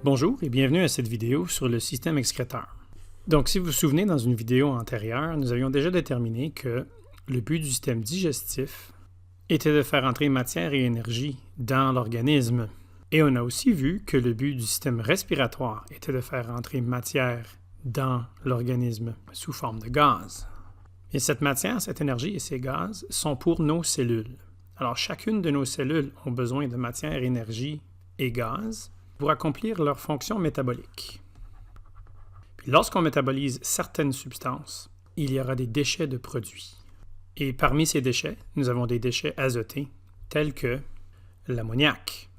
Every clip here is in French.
Bonjour et bienvenue à cette vidéo sur le système excréteur. Donc, si vous vous souvenez, dans une vidéo antérieure, nous avions déjà déterminé que le but du système digestif était de faire entrer matière et énergie dans l'organisme. Et on a aussi vu que le but du système respiratoire était de faire entrer matière dans l'organisme sous forme de gaz. Et cette matière, cette énergie et ces gaz sont pour nos cellules. Alors, chacune de nos cellules ont besoin de matière, énergie et gaz pour accomplir leur fonction métabolique. Puis lorsqu'on métabolise certaines substances, il y aura des déchets de produits. Et parmi ces déchets, nous avons des déchets azotés, tels que l'ammoniac.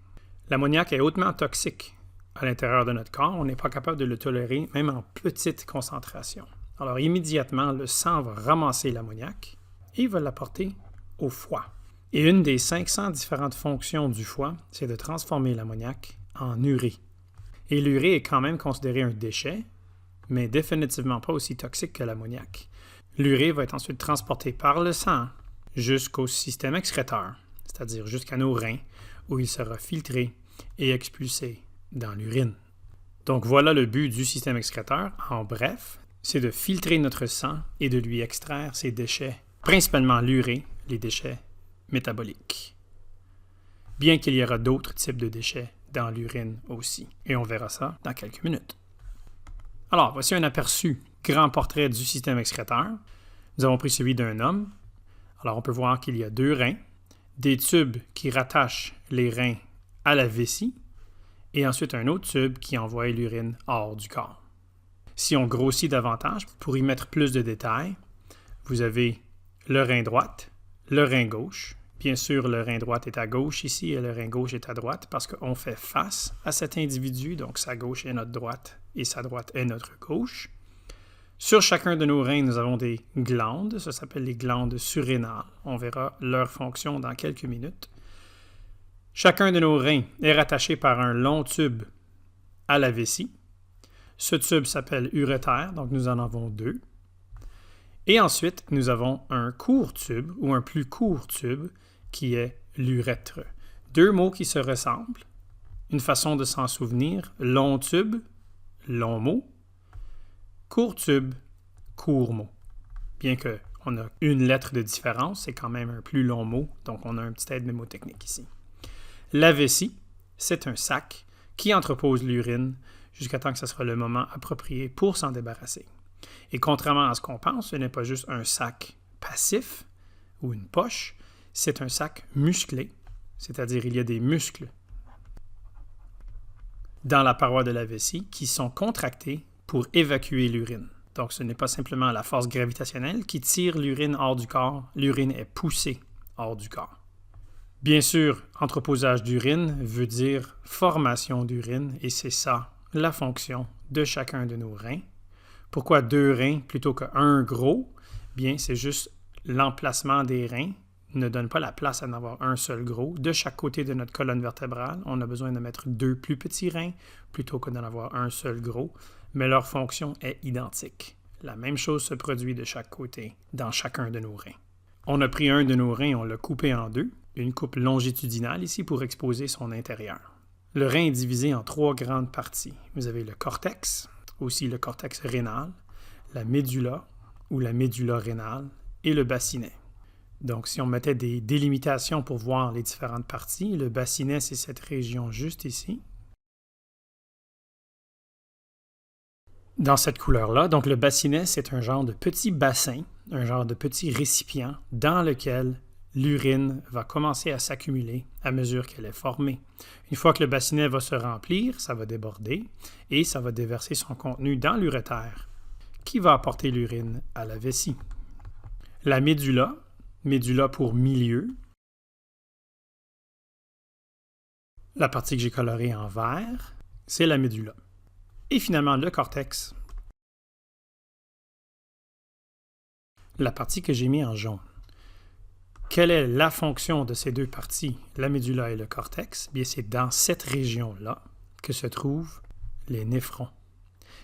L'ammoniac est hautement toxique à l'intérieur de notre corps. On n'est pas capable de le tolérer, même en petite concentration. Alors immédiatement, le sang va ramasser l'ammoniac et va l'apporter au foie. Et une des 500 différentes fonctions du foie, c'est de transformer l'ammoniac en urée. Et l'urée est quand même considérée un déchet, mais définitivement pas aussi toxique que l'ammoniac. L'urée va être ensuite transportée par le sang jusqu'au système excréteur, c'est-à-dire jusqu'à nos reins, où il sera filtré et expulsé dans l'urine. Donc voilà le but du système excréteur. En bref, c'est de filtrer notre sang et de lui extraire ses déchets, principalement l'urée, les déchets métaboliques. Bien qu'il y aura d'autres types de déchets dans l'urine aussi. Et on verra ça dans quelques minutes. Alors, voici un aperçu, grand portrait du système excréteur. Nous avons pris celui d'un homme. Alors, on peut voir qu'il y a 2 reins, des tubes qui rattachent les reins à la vessie, et ensuite un autre tube qui envoie l'urine hors du corps. Si on grossit davantage, pour y mettre plus de détails, vous avez le rein droit, le rein gauche. Bien sûr, le rein droit est à gauche ici et le rein gauche est à droite parce qu'on fait face à cet individu, donc sa gauche est notre droite et sa droite est notre gauche. Sur chacun de nos reins, nous avons des glandes, ça s'appelle les glandes surrénales. On verra leur fonction dans quelques minutes. Chacun de nos reins est rattaché par un long tube à la vessie. Ce tube s'appelle urétère, donc nous en avons 2. Et ensuite, nous avons un court tube ou un plus court tube qui est l'urètre. 2 mots qui se ressemblent. Une façon de s'en souvenir, long tube, long mot, court tube, court mot. Bien qu'on a une lettre de différence, c'est quand même un plus long mot, donc on a un petit aide mémotechnique ici. La vessie, c'est un sac qui entrepose l'urine jusqu'à temps que ce sera le moment approprié pour s'en débarrasser. Et contrairement à ce qu'on pense, ce n'est pas juste un sac passif ou une poche, c'est un sac musclé, c'est-à-dire il y a des muscles dans la paroi de la vessie qui sont contractés pour évacuer l'urine. Donc ce n'est pas simplement la force gravitationnelle qui tire l'urine hors du corps, l'urine est poussée hors du corps. Bien sûr, entreposage d'urine veut dire formation d'urine et c'est ça la fonction de chacun de nos reins. Pourquoi 2 reins plutôt qu'un gros? Bien, c'est juste l'emplacement des reins ne donne pas la place à en avoir un seul gros. De chaque côté de notre colonne vertébrale, on a besoin de mettre 2 plus petits reins plutôt que d'en avoir un seul gros, mais leur fonction est identique. La même chose se produit de chaque côté dans chacun de nos reins. On a pris un de nos reins, on l'a coupé en 2, une coupe longitudinale ici pour exposer son intérieur. Le rein est divisé en 3 grandes parties. Vous avez le cortex, aussi le cortex rénal, la médulla ou la médulla rénale et le bassinet. Donc, si on mettait des délimitations pour voir les différentes parties, le bassinet, c'est cette région juste ici. Dans cette couleur-là, donc le bassinet, c'est un genre de petit bassin, un genre de petit récipient dans lequel l'urine va commencer à s'accumuler à mesure qu'elle est formée. Une fois que le bassinet va se remplir, ça va déborder et ça va déverser son contenu dans l'urétère qui va apporter l'urine à la vessie. La médulla, médulla pour milieu, la partie que j'ai colorée en vert, c'est la médulla. Et finalement, le cortex, la partie que j'ai mis en jaune. Quelle est la fonction de ces 2 parties, la médulla et le cortex? Bien, c'est dans cette région-là que se trouvent les néphrons.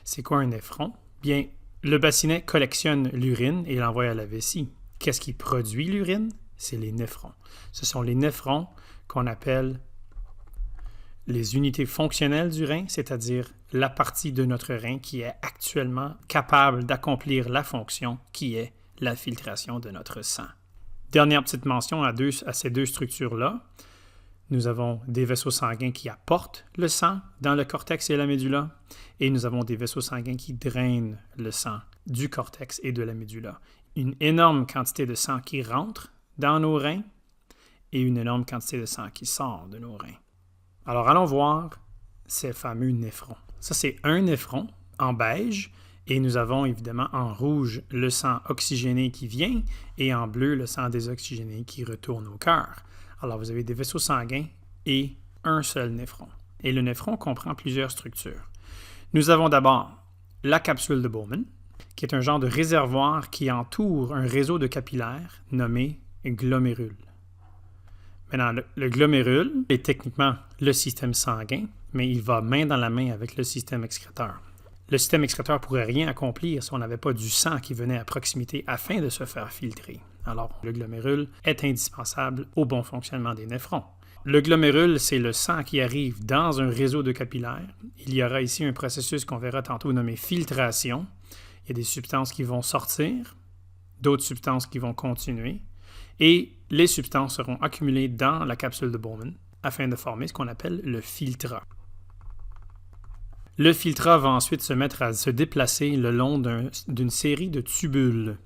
C'est quoi un néphron? Bien, le bassinet collectionne l'urine et l'envoie à la vessie. Qu'est-ce qui produit l'urine? C'est les néphrons. Ce sont les néphrons qu'on appelle les unités fonctionnelles du rein, c'est-à-dire la partie de notre rein qui est actuellement capable d'accomplir la fonction qui est la filtration de notre sang. Dernière petite mention à ces deux structures-là. Nous avons des vaisseaux sanguins qui apportent le sang dans le cortex et la médulla, et nous avons des vaisseaux sanguins qui drainent le sang du cortex et de la médulla. Une énorme quantité de sang qui rentre dans nos reins et une énorme quantité de sang qui sort de nos reins. Alors, allons voir ces fameux néphrons. Ça, c'est un néphron en beige, et nous avons évidemment en rouge le sang oxygéné qui vient, et en bleu le sang désoxygéné qui retourne au cœur. Alors, vous avez des vaisseaux sanguins et un seul néphron. Et le néphron comprend plusieurs structures. Nous avons d'abord la capsule de Bowman, qui est un genre de réservoir qui entoure un réseau de capillaires nommé glomérule. Maintenant, le glomérule est techniquement le système sanguin, mais il va main dans la main avec le système excréteur. Le système excréteur ne pourrait rien accomplir si on n'avait pas du sang qui venait à proximité afin de se faire filtrer. Alors, le glomérule est indispensable au bon fonctionnement des néphrons. Le glomérule, c'est le sang qui arrive dans un réseau de capillaires. Il y aura ici un processus qu'on verra tantôt nommé filtration. Il y a des substances qui vont sortir, d'autres substances qui vont continuer, et les substances seront accumulées dans la capsule de Bowman afin de former ce qu'on appelle le filtrat. Le filtrat va ensuite se mettre à se déplacer le long d'une série de tubules.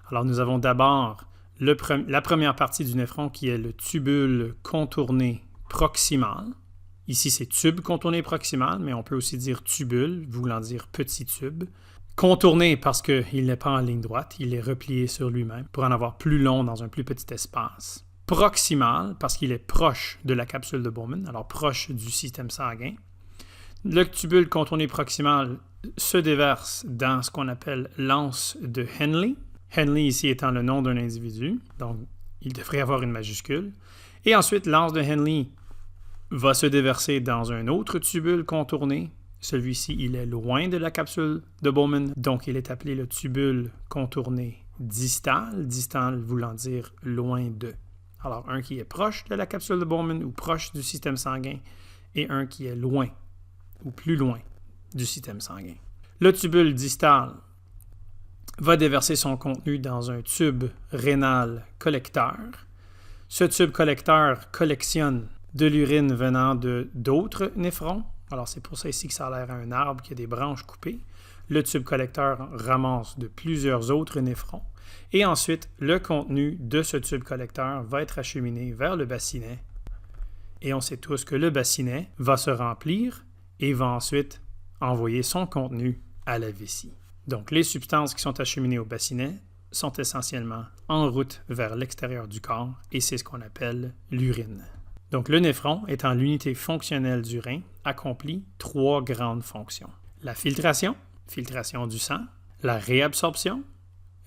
Alors, nous avons d'abord la première partie du néphron qui est le tubule contourné proximal. Ici, c'est tube contourné proximal, mais on peut aussi dire tubule, voulant dire petit tube. Contourné parce qu'il n'est pas en ligne droite, il est replié sur lui-même pour en avoir plus long dans un plus petit espace. Proximal parce qu'il est proche de la capsule de Bowman, alors proche du système sanguin. Le tubule contourné proximal se déverse dans ce qu'on appelle l'anse de Henle. Henle ici étant le nom d'un individu, donc il devrait avoir une majuscule. Et ensuite, l'anse de Henle va se déverser dans un autre tubule contourné. Celui-ci, il est loin de la capsule de Bowman, donc il est appelé le tubule contourné distal, distal voulant dire loin de. Alors, un qui est proche de la capsule de Bowman ou proche du système sanguin, et un qui est loin ou plus loin du système sanguin. Le tubule distal va déverser son contenu dans un tube rénal collecteur. Ce tube collecteur collectionne de l'urine venant d'autres néphrons. Alors, c'est pour ça ici que ça a l'air à un arbre qui a des branches coupées. Le tube collecteur ramasse de plusieurs autres néphrons. Et ensuite, le contenu de ce tube collecteur va être acheminé vers le bassinet. Et on sait tous que le bassinet va se remplir et va ensuite envoyer son contenu à la vessie. Donc, les substances qui sont acheminées au bassinet sont essentiellement en route vers l'extérieur du corps et c'est ce qu'on appelle l'urine. Donc, le néphron, étant l'unité fonctionnelle du rein, accomplit 3 grandes fonctions. La filtration, filtration du sang. La réabsorption,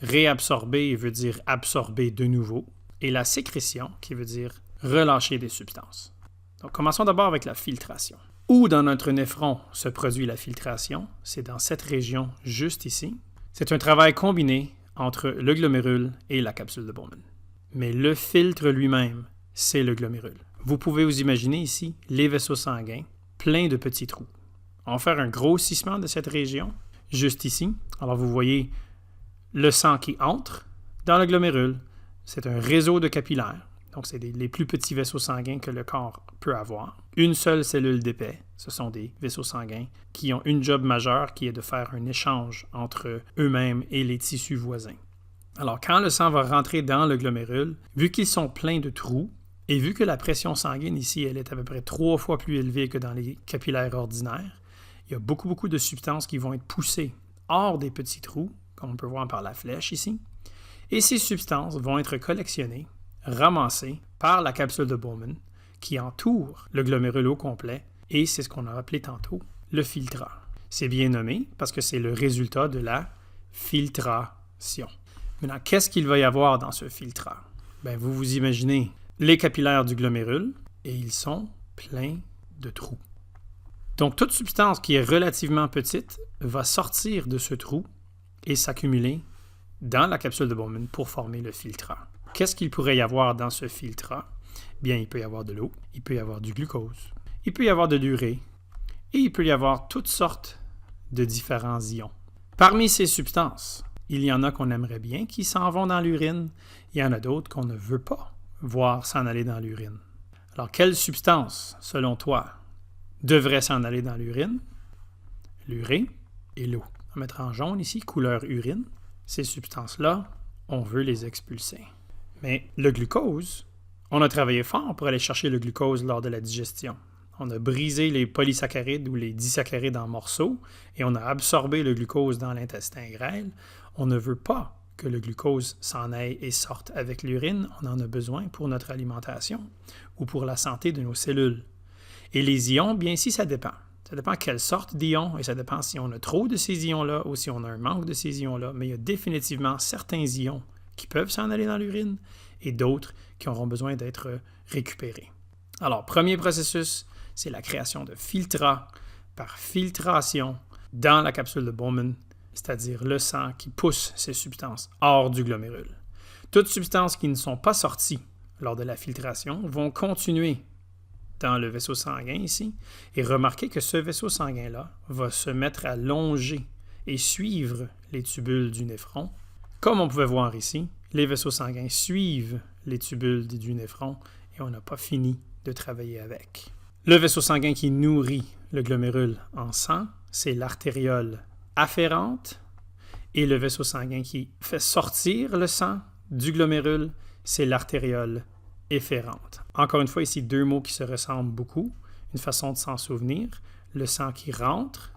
réabsorber veut dire absorber de nouveau. Et la sécrétion, qui veut dire relâcher des substances. Donc, commençons d'abord avec la filtration. Où dans notre néphron se produit la filtration? C'est dans cette région juste ici. C'est un travail combiné entre le glomérule et la capsule de Bowman. Mais le filtre lui-même, c'est le glomérule. Vous pouvez vous imaginer ici les vaisseaux sanguins pleins de petits trous. On va faire un grossissement de cette région, juste ici. Alors vous voyez le sang qui entre dans le glomérule. C'est un réseau de capillaires. Donc c'est les plus petits vaisseaux sanguins que le corps peut avoir. Une seule cellule d'épais, ce sont des vaisseaux sanguins qui ont une job majeure qui est de faire un échange entre eux-mêmes et les tissus voisins. Alors quand le sang va rentrer dans le glomérule, vu qu'ils sont pleins de trous, et vu que la pression sanguine ici, elle est à peu près 3 fois plus élevée que dans les capillaires ordinaires, il y a beaucoup de substances qui vont être poussées hors des petits trous, comme on peut voir par la flèche ici. Et ces substances vont être collectionnées, ramassées par la capsule de Bowman qui entoure le glomérule au complet, et c'est ce qu'on a appelé tantôt le filtrat. C'est bien nommé parce que c'est le résultat de la filtration. Maintenant, qu'est-ce qu'il va y avoir dans ce filtrat? Bien, vous vous imaginez les capillaires du glomérule, et ils sont pleins de trous. Donc, toute substance qui est relativement petite va sortir de ce trou et s'accumuler dans la capsule de Bowman pour former le filtrat. Qu'est-ce qu'il pourrait y avoir dans ce filtrat? Bien, il peut y avoir de l'eau, il peut y avoir du glucose, il peut y avoir de l'urée et il peut y avoir toutes sortes de différents ions. Parmi ces substances, il y en a qu'on aimerait bien qui s'en vont dans l'urine, il y en a d'autres qu'on ne veut pas voir s'en aller dans l'urine. Alors, quelle substance, selon toi, devrait s'en aller dans l'urine? L'urée et l'eau. On va mettre en jaune ici, couleur urine. Ces substances-là, on veut les expulser. Mais le glucose, on a travaillé fort pour aller chercher le glucose lors de la digestion. On a brisé les polysaccharides ou les disaccharides en morceaux et on a absorbé le glucose dans l'intestin grêle. On ne veut pas que le glucose s'en aille et sorte avec l'urine. On en a besoin pour notre alimentation ou pour la santé de nos cellules. Et les ions, bien ici, ça dépend. Ça dépend quelle sorte d'ions et ça dépend si on a trop de ces ions-là ou si on a un manque de ces ions-là. Mais il y a définitivement certains ions qui peuvent s'en aller dans l'urine et d'autres qui auront besoin d'être récupérés. Alors, premier processus, c'est la création de filtrats par filtration dans la capsule de Bowman, c'est-à-dire le sang qui pousse ces substances hors du glomérule. Toutes substances qui ne sont pas sorties lors de la filtration vont continuer dans le vaisseau sanguin ici, et remarquez que ce vaisseau sanguin-là va se mettre à longer et suivre les tubules du néphron. Comme on pouvait voir ici, les vaisseaux sanguins suivent les tubules du néphron et on n'a pas fini de travailler avec. Le vaisseau sanguin qui nourrit le glomérule en sang, c'est l'artériole afférente, et le vaisseau sanguin qui fait sortir le sang du glomérule, c'est l'artériole efférente. Encore une fois, ici, deux mots qui se ressemblent beaucoup. Une façon de s'en souvenir. Le sang qui rentre,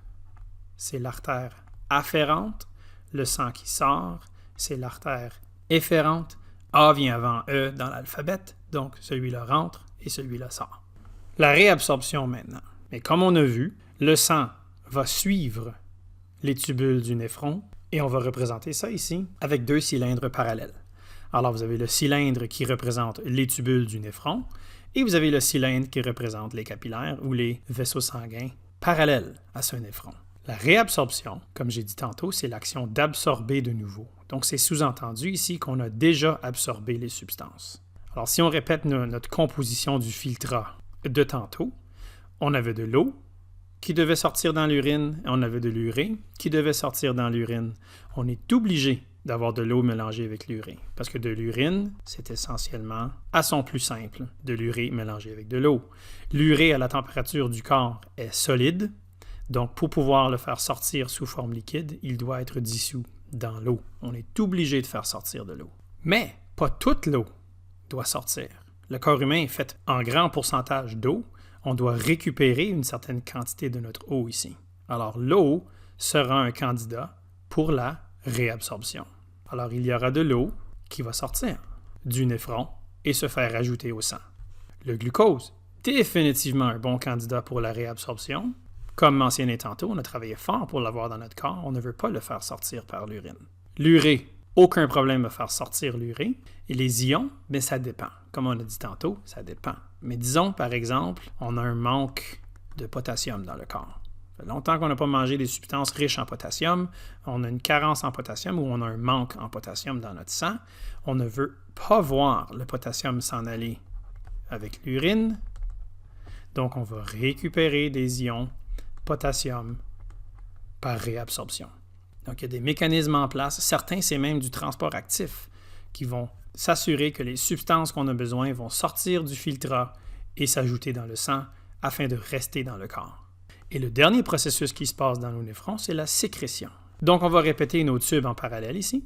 c'est l'artère afférente. Le sang qui sort, c'est l'artère efférente. A vient avant E dans l'alphabet, donc celui-là rentre et celui-là sort. La réabsorption maintenant. Mais comme on a vu, le sang va suivre les tubules du néphron et on va représenter ça ici avec deux cylindres parallèles. Alors, vous avez le cylindre qui représente les tubules du néphron et vous avez le cylindre qui représente les capillaires ou les vaisseaux sanguins parallèles à ce néphron. La réabsorption, comme j'ai dit tantôt, c'est l'action d'absorber de nouveau. Donc, c'est sous-entendu ici qu'on a déjà absorbé les substances. Alors, si on répète notre composition du filtrat de tantôt, on avait de l'eau qui devait sortir dans l'urine et on avait de l'urée qui devait sortir dans l'urine. On est obligé d'avoir de l'eau mélangée avec l'urée. Parce que de l'urine, c'est essentiellement, à son plus simple, de l'urée mélangée avec de l'eau. L'urée à la température du corps est solide, donc pour pouvoir le faire sortir sous forme liquide, il doit être dissous dans l'eau. On est obligé de faire sortir de l'eau. Mais pas toute l'eau doit sortir. Le corps humain est fait en grand pourcentage d'eau. On doit récupérer une certaine quantité de notre eau ici. Alors l'eau sera un candidat pour la réabsorption. Alors, il y aura de l'eau qui va sortir du néphron et se faire ajouter au sang. Le glucose, définitivement un bon candidat pour la réabsorption. Comme mentionné tantôt, on a travaillé fort pour l'avoir dans notre corps. On ne veut pas le faire sortir par l'urine. L'urée, aucun problème à faire sortir l'urée. Et les ions, bien, ça dépend. Comme on a dit tantôt, ça dépend. Mais disons, par exemple, on a un manque de potassium dans le corps. Ça fait longtemps qu'on n'a pas mangé des substances riches en potassium. On a une carence en potassium ou on a un manque en potassium dans notre sang. On ne veut pas voir le potassium s'en aller avec l'urine. Donc, on va récupérer des ions potassium par réabsorption. Donc, il y a des mécanismes en place. Certains, c'est même du transport actif qui vont s'assurer que les substances qu'on a besoin vont sortir du filtrat et s'ajouter dans le sang afin de rester dans le corps. Et le dernier processus qui se passe dans nos néphrons, c'est la sécrétion. Donc, on va répéter nos tubes en parallèle ici,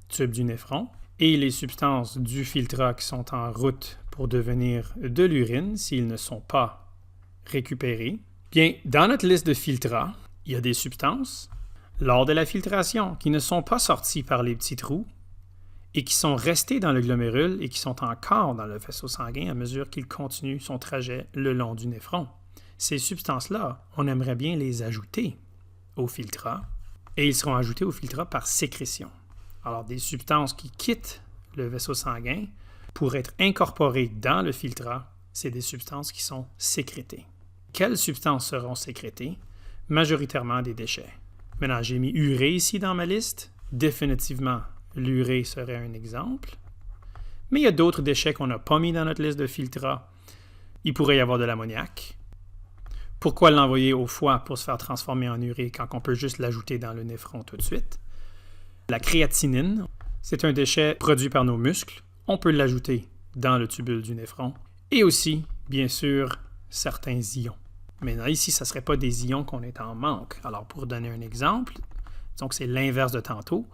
tube du néphron, et les substances du filtrat qui sont en route pour devenir de l'urine, s'ils ne sont pas récupérés. Bien, dans notre liste de filtrats, il y a des substances, lors de la filtration, qui ne sont pas sorties par les petits trous et qui sont restées dans le glomérule et qui sont encore dans le vaisseau sanguin à mesure qu'il continue son trajet le long du néphron. Ces substances-là, on aimerait bien les ajouter au filtrat et ils seront ajoutés au filtrat par sécrétion. Alors, des substances qui quittent le vaisseau sanguin pour être incorporées dans le filtrat, c'est des substances qui sont sécrétées. Quelles substances seront sécrétées? Majoritairement des déchets. Maintenant, j'ai mis urée ici dans ma liste. Définitivement, l'urée serait un exemple. Mais il y a d'autres déchets qu'on n'a pas mis dans notre liste de filtrat. Il pourrait y avoir de l'ammoniac. Pourquoi l'envoyer au foie pour se faire transformer en urée quand on peut juste l'ajouter dans le néphron tout de suite? La créatinine, c'est un déchet produit par nos muscles. On peut l'ajouter dans le tubule du néphron. Et aussi, bien sûr, certains ions. Maintenant, ici, ce ne serait pas des ions qu'on est en manque. Alors, pour donner un exemple, donc c'est l'inverse de tantôt.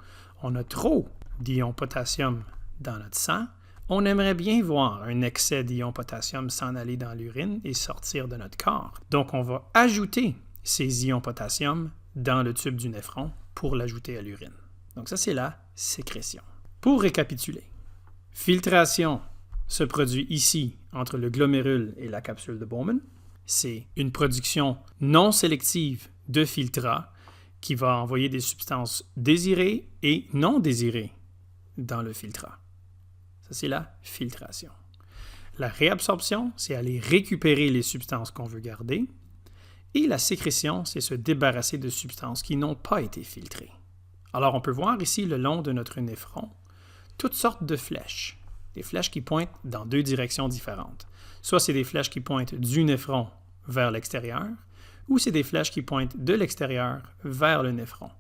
On a trop d'ions potassium dans notre sang. On aimerait bien voir un excès d'ions potassium s'en aller dans l'urine et sortir de notre corps. Donc, on va ajouter ces ions potassium dans le tube du néphron pour l'ajouter à l'urine. Donc, ça, c'est la sécrétion. Pour récapituler, filtration se produit ici entre le glomérule et la capsule de Bowman. C'est une production non sélective de filtrat qui va envoyer des substances désirées et non désirées dans le filtrat. Ça, c'est la filtration. La réabsorption, c'est aller récupérer les substances qu'on veut garder. Et la sécrétion, c'est se débarrasser de substances qui n'ont pas été filtrées. Alors, on peut voir ici, le long de notre néphron, toutes sortes de flèches. Des flèches qui pointent dans deux directions différentes. Soit c'est des flèches qui pointent du néphron vers l'extérieur, ou c'est des flèches qui pointent de l'extérieur vers le néphron.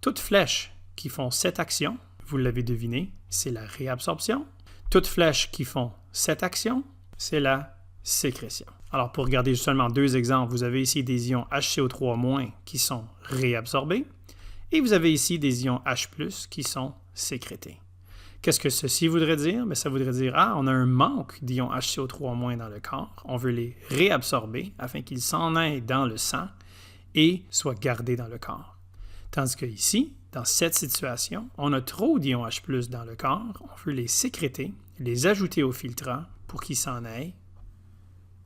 Toutes flèches qui font cette action, vous l'avez deviné, c'est la réabsorption. Toutes flèches qui font cette action, c'est la sécrétion. Alors, pour regarder seulement deux exemples, vous avez ici des ions HCO3- qui sont réabsorbés et vous avez ici des ions H+ qui sont sécrétés. Qu'est-ce que ceci voudrait dire? Bien, ça voudrait dire, on a un manque d'ions HCO3- dans le corps. On veut les réabsorber afin qu'ils s'en aillent dans le sang et soient gardés dans le corps. Tandis que ici, dans cette situation, on a trop d'ions H+ dans le corps. On veut les sécréter, les ajouter au filtrat pour qu'ils s'en aillent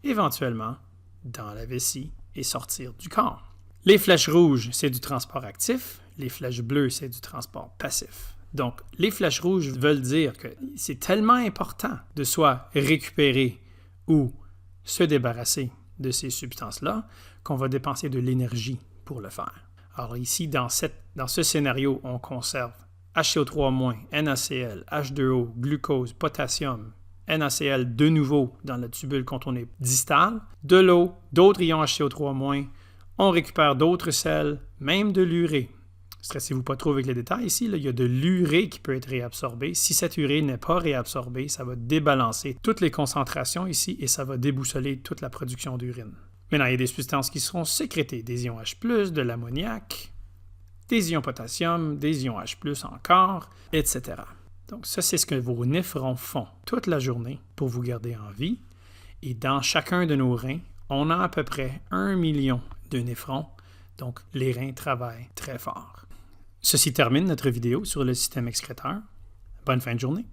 éventuellement dans la vessie et sortir du corps. Les flèches rouges, c'est du transport actif. Les flèches bleues, c'est du transport passif. Donc, les flèches rouges veulent dire que c'est tellement important de soit récupérer ou se débarrasser de ces substances-là qu'on va dépenser de l'énergie pour le faire. Alors ici, dans ce scénario, on conserve HCO3-, NaCl, H2O, glucose, potassium, NaCl de nouveau dans le tubule quand on est distal, de l'eau, d'autres ions HCO3-, on récupère d'autres sels, même de l'urée. Stressez-vous pas trop avec les détails ici, il y a de l'urée qui peut être réabsorbée. Si cette urée n'est pas réabsorbée, ça va débalancer toutes les concentrations ici et ça va déboussoler toute la production d'urine. Maintenant, il y a des substances qui seront sécrétées, des ions H+, de l'ammoniac, des ions potassium, des ions H+, encore, etc. Donc ça, c'est ce que vos néphrons font toute la journée pour vous garder en vie. Et dans chacun de nos reins, on a à peu près 1 million de néphrons. Donc, les reins travaillent très fort. Ceci termine notre vidéo sur le système excréteur. Bonne fin de journée.